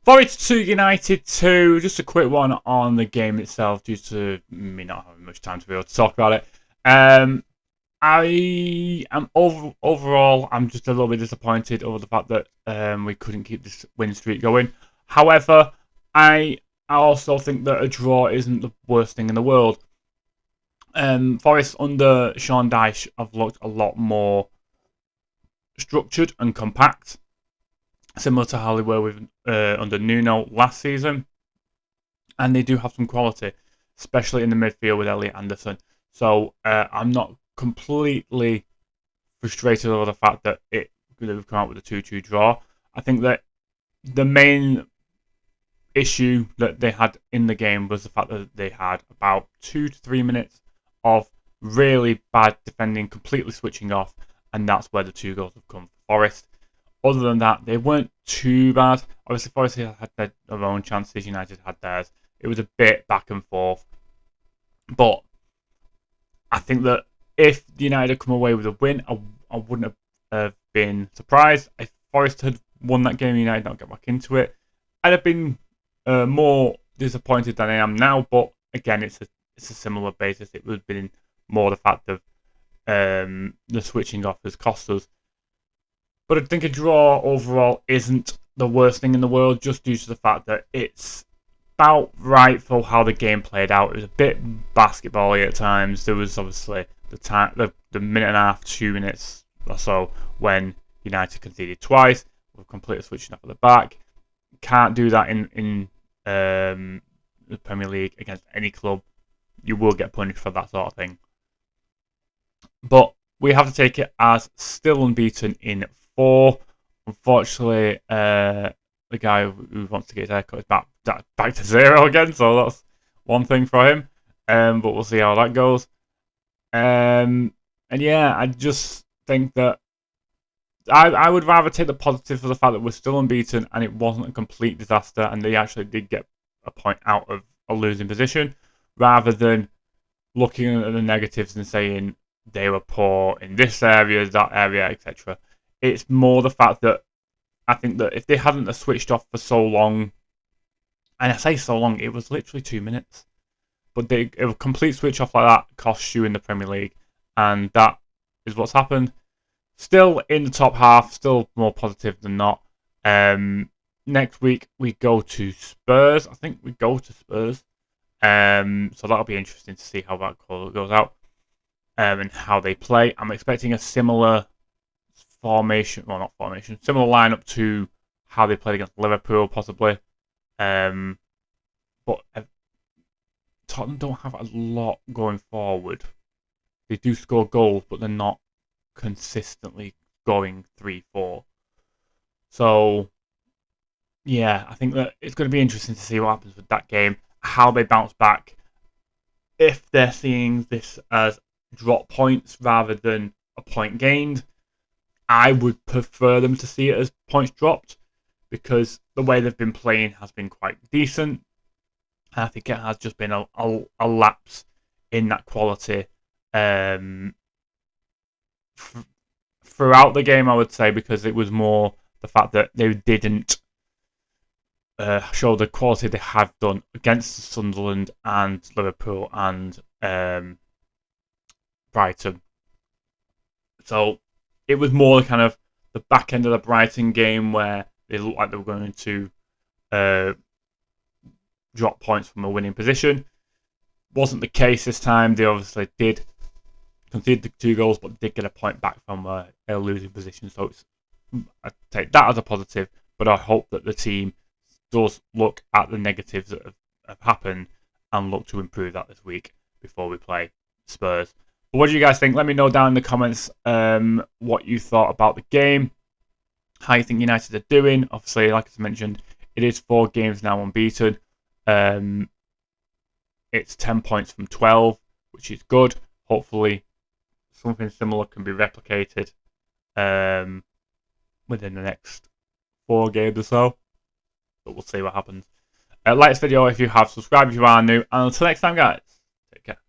Forest 2, United 2. Just a quick one on the game itself, due to me not having much time to be able to talk about it. I am overall, I'm just a little bit disappointed over the fact that we couldn't keep this win streak going. However, I also think that a draw isn't the worst thing in the world. Forest under Sean Dyche have looked a lot more structured and compact, similar to how they were with under Nuno last season, and they do have some quality, especially in the midfield with Elliot Anderson. So I'm not completely frustrated over the fact that they've come out with a 2-2 draw. I think that the main issue that they had in the game was the fact that they had about 2 to 3 minutes of really bad defending, completely switching off, and that's where the 2 goals have come for Forest. Other than that, they weren't too bad. Obviously, Forest had their own chances, United had theirs. It was a bit back and forth. But I think that if United had come away with a win, I wouldn't have been surprised. If Forest had won that game, United not get back into it, I'd have been more disappointed than I am now. But again, it's a similar basis. It would have been more the fact of the switching off has cost us. But I think a draw overall isn't the worst thing in the world, just due to the fact that it's about right for how the game played out. It was a bit basketball-y at times. There was obviously the minute and a half, 2 minutes or so when United conceded twice. We're completely switching off at the back. Can't do that in the Premier League against any club. You will get punished for that sort of thing. But we have to take it as still unbeaten in 4. Unfortunately, the guy who wants to get his haircut is back to 0 again, so that's one thing for him. But we'll see how that goes. And yeah, I just think that I would rather take the positive for the fact that we're still unbeaten and it wasn't a complete disaster and they actually did get a point out of a losing position, rather than looking at the negatives and saying they were poor in this area, that area, etc. It's more the fact that I think that if they hadn't switched off for so long, and I say so long, it was literally 2 minutes, but a complete switch off like that costs you in the Premier League, and that is what's happened. Still in the top half, still more positive than not. Next week we go to Spurs. I think we go to Spurs. So that'll be interesting to see how that goes out and how they play. I'm expecting a similar formation, well, not formation, similar lineup to how they played against Liverpool, possibly. But Tottenham don't have a lot going forward. They do score goals, but they're not consistently going 3-4. So, yeah, I think that it's going to be interesting to see what happens with that game, how they bounce back. If they're seeing this as drop points rather than a point gained, I would prefer them to see it as points dropped, because the way they've been playing has been quite decent. And I think it has just been a lapse in that quality throughout the game, I would say, because it was more the fact that they didn't show the quality they have done against Sunderland and Liverpool and Brighton. So it was more kind of the back end of the Brighton game where they looked like they were going to drop points from a winning position. Wasn't the case this time. They obviously did concede the 2 goals, but did get a point back from a losing position. So I take that as a positive, but I hope that the team does look at the negatives that have happened and look to improve that this week before we play Spurs. But what do you guys think? Let me know down in the comments what you thought about the game, how you think United are doing. Obviously, like I mentioned, it is 4 games now unbeaten. It's 10 points from 12, which is good. Hopefully, something similar can be replicated within the next 4 games or so. But we'll see what happens. Like this video if you have, subscribe if you are new, and until next time, guys, take care.